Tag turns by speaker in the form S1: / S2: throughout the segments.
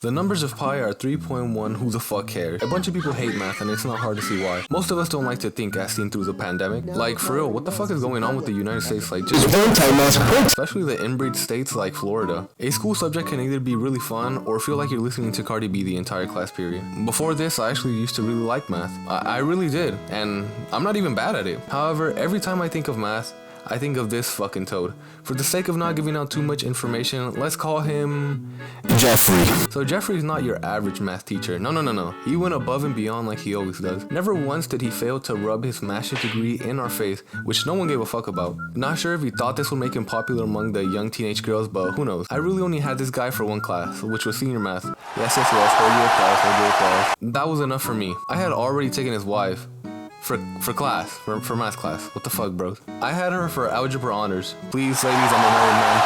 S1: The numbers of pi are 3.1, who the fuck cares? A bunch of people hate math and it's not hard to see why. Most of us don't like to think as seen through the pandemic. Like, for real, what the fuck is going on with the United States? Like, just especially the inbreed states like Florida. A school subject can either be really fun or feel like you're listening to Cardi B the entire class period. Before this, I actually used to really like math. I really did, and I'm not even bad at it. However, every time I think of math, I think of this fucking toad. For the sake of not giving out too much information, let's call him Jeffrey. So Jeffrey's not your average math teacher. No. He went above and beyond like he always does. Never once did he fail to rub his master's degree in our face, which no one gave a fuck about. Not sure if he thought this would make him popular among the young teenage girls, but who knows. I really only had this guy for one class, which was senior math. Yes, hold your applause. That was enough for me. I had already taken his wife. For math class. What the fuck, bro? I had her for algebra honors. Please, ladies, I'm a married man,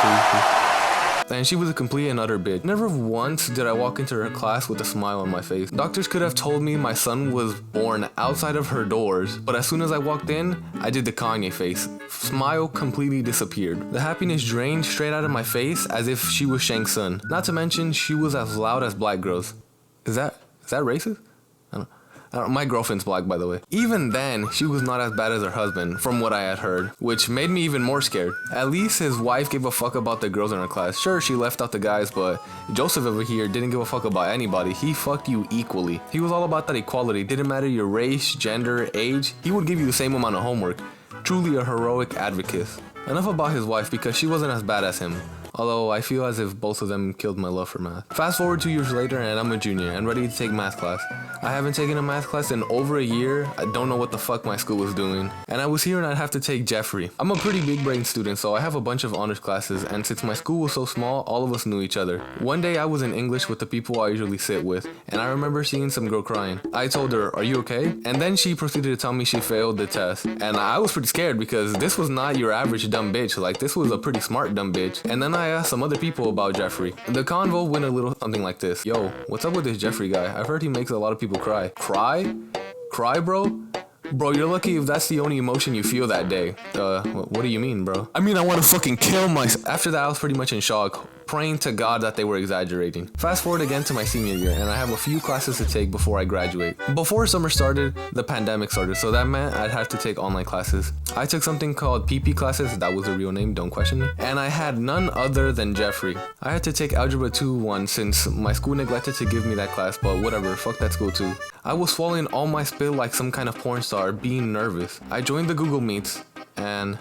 S1: please. And she was a complete and utter bitch. Never once did I walk into her class with a smile on my face. Doctors could have told me my son was born outside of her doors, but as soon as I walked in, I did the Kanye face. Smile completely disappeared. The happiness drained straight out of my face as if she was Shang's son. Not to mention, she was as loud as black girls. Is that racist? My girlfriend's black, by the way. Even then, she was not as bad as her husband, from what I had heard, which made me even more scared. At least his wife gave a fuck about the girls in her class. Sure, she left out the guys, but Joseph over here didn't give a fuck about anybody. He fucked you equally. He was all about that equality. Didn't matter your race, gender, age. He would give you the same amount of homework. Truly a heroic advocate. Enough about his wife, because she wasn't as bad as him. Although I feel as if both of them killed my love for math. Fast forward 2 years later and I'm a junior and ready to take math class. I haven't taken a math class in over a year. I don't know what the fuck my school was doing. And I was here and I'd have to take Jeffrey. I'm a pretty big brain student, so I have a bunch of honors classes, and since my school was so small, all of us knew each other. One day I was in English with the people I usually sit with, and I remember seeing some girl crying. I told her, "Are you okay?" And then she proceeded to tell me she failed the test. And I was pretty scared because this was not your average dumb bitch. Like, this was a pretty smart dumb bitch. And then I asked some other people about Jeffrey. The convo went a little something like this. "Yo, what's up with this Jeffrey guy? I've heard he makes a lot of people cry." Cry, bro? Bro, you're lucky if that's the only emotion you feel that day. What do you mean, bro? I mean, I want to fucking kill myself. After that, I was pretty much in shock, praying to God that they were exaggerating. Fast forward again to my senior year, and I have a few classes to take before I graduate. Before summer started, the pandemic started, so that meant I'd have to take online classes. I took something called PP classes, that was a real name, don't question me, and I had none other than Jeffrey. I had to take Algebra 2-1 since my school neglected to give me that class, but whatever, fuck that school too. I was swallowing all my spit like some kind of porn star, being nervous. I joined the Google Meets, and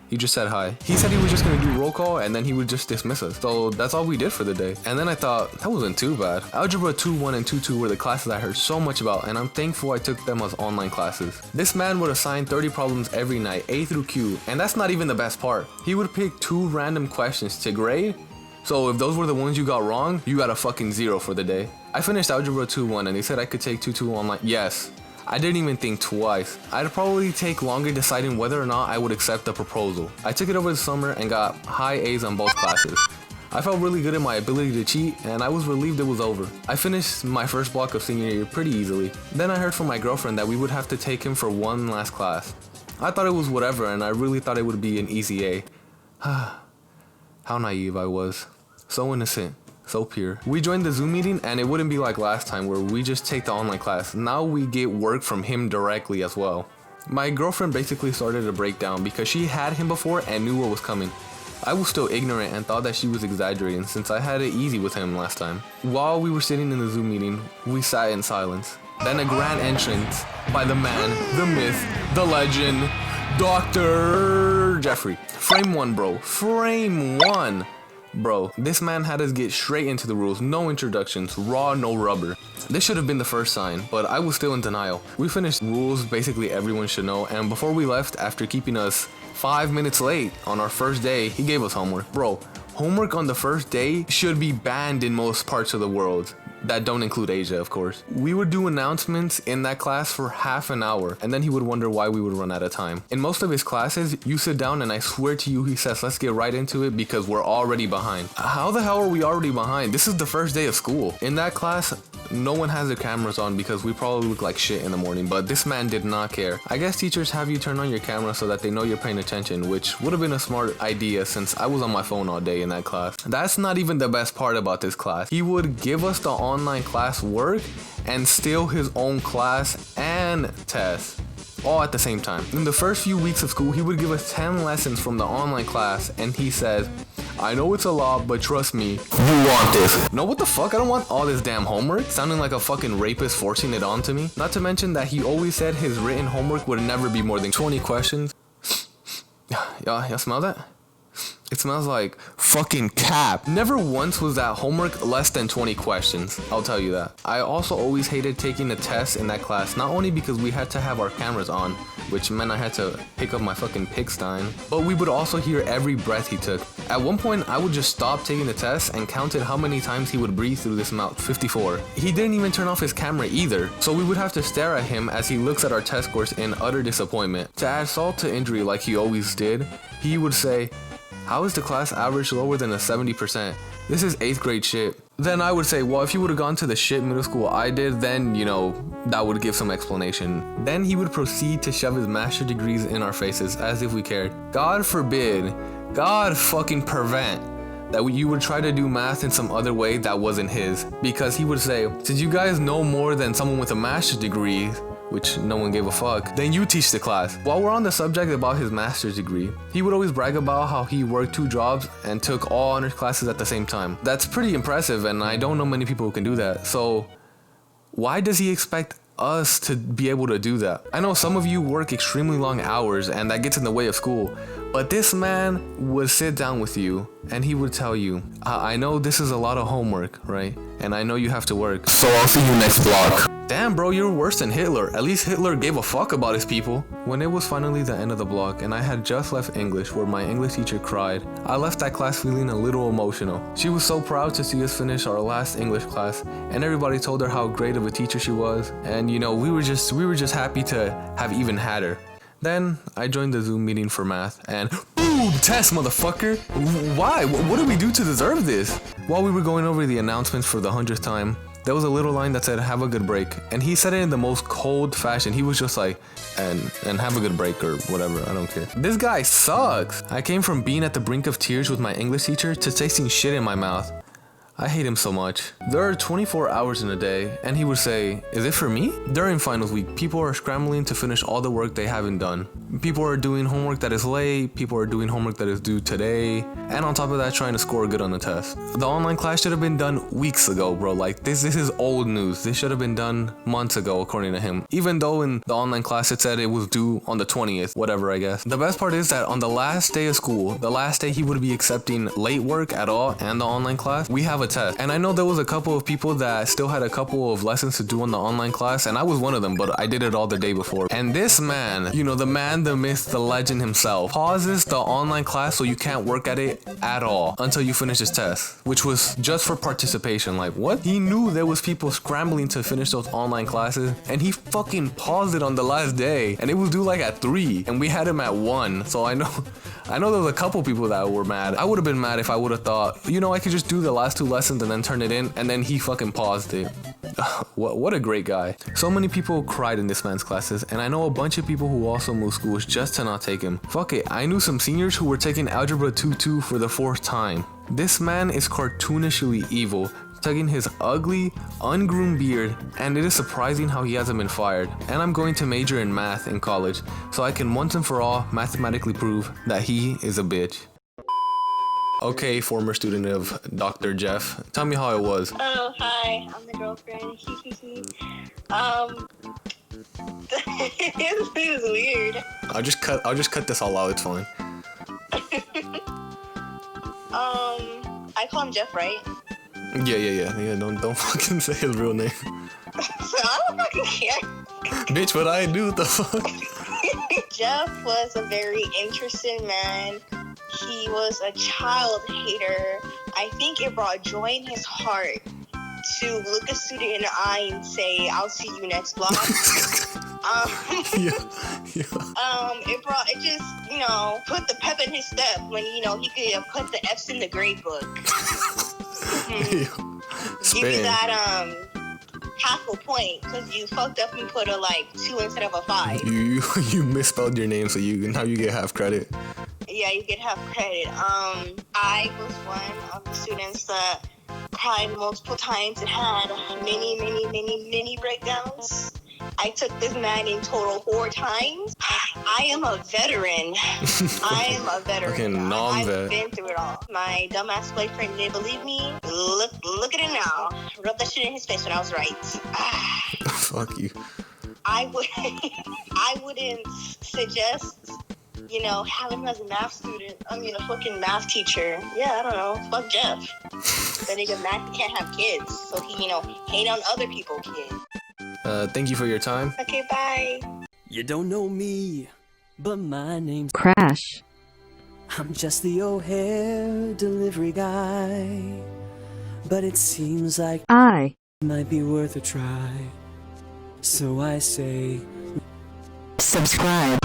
S1: he just said hi. He said he was just gonna do roll call and then he would just dismiss us. So that's all we did for the day. And then I thought, that wasn't too bad. Algebra 2-1 and 2-2 were the classes I heard so much about, and I'm thankful I took them as online classes. This man would assign 30 problems every night, A through Q, and that's not even the best part. He would pick 2 random questions to grade, so if those were the ones you got wrong, you got a fucking 0 for the day. I finished Algebra 2-1 and they said I could take 2-2 online. Yes. I didn't even think twice. I'd probably take longer deciding whether or not I would accept the proposal. I took it over the summer and got high A's on both classes. I felt really good in my ability to cheat, and I was relieved it was over. I finished my first block of senior year pretty easily. Then I heard from my girlfriend that we would have to take him for one last class. I thought it was whatever, and I really thought it would be an easy A. How naive I was. So innocent. So pure. We joined the Zoom meeting, and it wouldn't be like last time where we just take the online class. Now we get work from him directly as well. My girlfriend basically started to break down because she had him before and knew what was coming. I was still ignorant and thought that she was exaggerating since I had it easy with him last time. While we were sitting in the Zoom meeting, we sat in silence. Then a grand entrance by the man, the myth, the legend, Dr. Jeffrey. Frame 1, bro. Frame 1. Bro, this man had us get straight into the rules, no introductions, raw, no rubber. This should have been the first sign, but I was still in denial. We finished rules basically everyone should know, and before we left, after keeping us 5 minutes late on our first day, he gave us homework. Bro, homework on the first day should be banned in most parts of the world. That don't include Asia, of course. We would do announcements in that class for half an hour, and then he would wonder why we would run out of time. In most of his classes, you sit down and I swear to you, he says, let's get right into it because we're already behind. How the hell are we already behind? This is the first day of school. In that class, no one has their cameras on because we probably look like shit in the morning, but this man did not care. I guess teachers have you turn on your camera so that they know you're paying attention, which would have been a smart idea since I was on my phone all day in that class. That's not even the best part about this class. He would give us the online class work and steal his own class and test, all at the same time. In the first few weeks of school, he would give us 10 lessons from the online class, and he says, I know it's a lot, but trust me, you want this. No, what the fuck? I don't want all this damn homework. Sounding like a fucking rapist forcing it onto me. Not to mention that he always said his written homework would never be more than 20 questions. Y'all smell that? It smells like fucking cap. Never once was that homework less than 20 questions, I'll tell you that. I also always hated taking the test in that class, not only because we had to have our cameras on, which meant I had to pick up my fucking pigsty, but we would also hear every breath he took. At one point, I would just stop taking the test and counted how many times he would breathe through this mouth, 54. He didn't even turn off his camera either, so we would have to stare at him as he looks at our test scores in utter disappointment. To add salt to injury like he always did, he would say, how is the class average lower than a 70%? This is 8th grade shit. Then I would say, well, if you would have gone to the shit middle school I did, then, you know, that would give some explanation. Then he would proceed to shove his master's degrees in our faces as if we cared. God forbid, God fucking prevent that you would try to do math in some other way that wasn't his. Because he would say, since you guys know more than someone with a master's degree, which no one gave a fuck, then you teach the class. While we're on the subject about his master's degree, he would always brag about how he worked 2 jobs and took all honors classes at the same time. That's pretty impressive, and I don't know many people who can do that. So why does he expect us to be able to do that? I know some of you work extremely long hours and that gets in the way of school, but this man would sit down with you and he would tell you, I know this is a lot of homework, right? And I know you have to work, so I'll see you next block. Damn bro, you're worse than Hitler. At least Hitler gave a fuck about his people. When it was finally the end of the block and I had just left English where my English teacher cried, I left that class feeling a little emotional. She was so proud to see us finish our last English class, and everybody told her how great of a teacher she was, and you know, we were just happy to have even had her. Then I joined the Zoom meeting for math and boom, test motherfucker. Why? What did we do to deserve this? While we were going over the announcements for the 100th time, there was a little line that said, have a good break. And he said it in the most cold fashion. He was just like, and have a good break or whatever, I don't care. This guy sucks. I came from being at the brink of tears with my English teacher to tasting shit in my mouth. I hate him so much. There are 24 hours in a day, and he would say, is it for me? During finals week, people are scrambling to finish all the work they haven't done. People are doing homework that is late, people are doing homework that is due today, and on top of that, trying to score good on the test. The online class should have been done weeks ago, bro. Like, this is old news. This should have been done months ago, according to him. Even though in the online class it said it was due on the 20th, whatever, I guess. The best part is that on the last day of school, the last day he would be accepting late work at all and the online class, we have a test. And I know there was a couple of people that still had a couple of lessons to do on the online class, and I was one of them, but I did it all the day before. And this man, you know, the man, the myth, the legend himself, pauses the online class so you can't work at it at all until you finish this test, which was just for participation. Like, what? He knew there was people scrambling to finish those online classes, and he fucking paused it on the last day, and it was due like at 3, and we had him at 1. So I know there was a couple people that were mad. I would have been mad if I would have thought, you know, I could just do the last 2 lessons and then turn it in, and then he fucking paused it. What a great guy. So many people cried in this man's classes, and I know a bunch of people who also moved schools just to not take him. Fuck it, I knew some seniors who were taking Algebra 2-2 for the 4th time. This man is cartoonishly evil, tugging his ugly, ungroomed beard, and it is surprising how he hasn't been fired. And I'm going to major in math in college, so I can once and for all mathematically prove that he is a bitch. Okay, former student of Dr. Jeff, tell me how it was.
S2: Oh, hi, I'm the girlfriend. This is weird.
S1: I'll just cut this all out, it's fine.
S2: I call him Jeff, right?
S1: Yeah, don't fucking say his real name.
S2: So I don't fucking care.
S1: Bitch, what I do, the fuck?
S2: Jeff was a very interesting man. He was a child hater. I think it brought joy in his heart to look a student in the eye and say, I'll see you next block. It just, you know, put the pep in his step when, you know, he could have put the F's in the grade book. Give you that, half a point because you fucked up and put a 2 instead of a 5.
S1: You misspelled your name, so now you get half credit.
S2: Yeah, you get half credit. I was one of the students that cried multiple times and had many breakdowns. I took this man in total 4 times. I am a veteran. I am a veteran.
S1: Okay, non-vet.
S2: I've been through it all. My dumbass boyfriend didn't believe me. Look at it now. Rub that shit in his face when I was right.
S1: Fuck you.
S2: I wouldn't suggest, having him as a math student. I mean, a fucking math teacher. Yeah, I don't know. Fuck Jeff. That nigga math can't have kids, so he, hate on other people's kids.
S1: Thank you for your time.
S2: Okay, bye.
S3: You don't know me, but my name's
S4: Crash.
S3: I'm just the old hair delivery guy. But it seems like
S4: I
S3: might be worth a try. So I say,
S4: subscribe.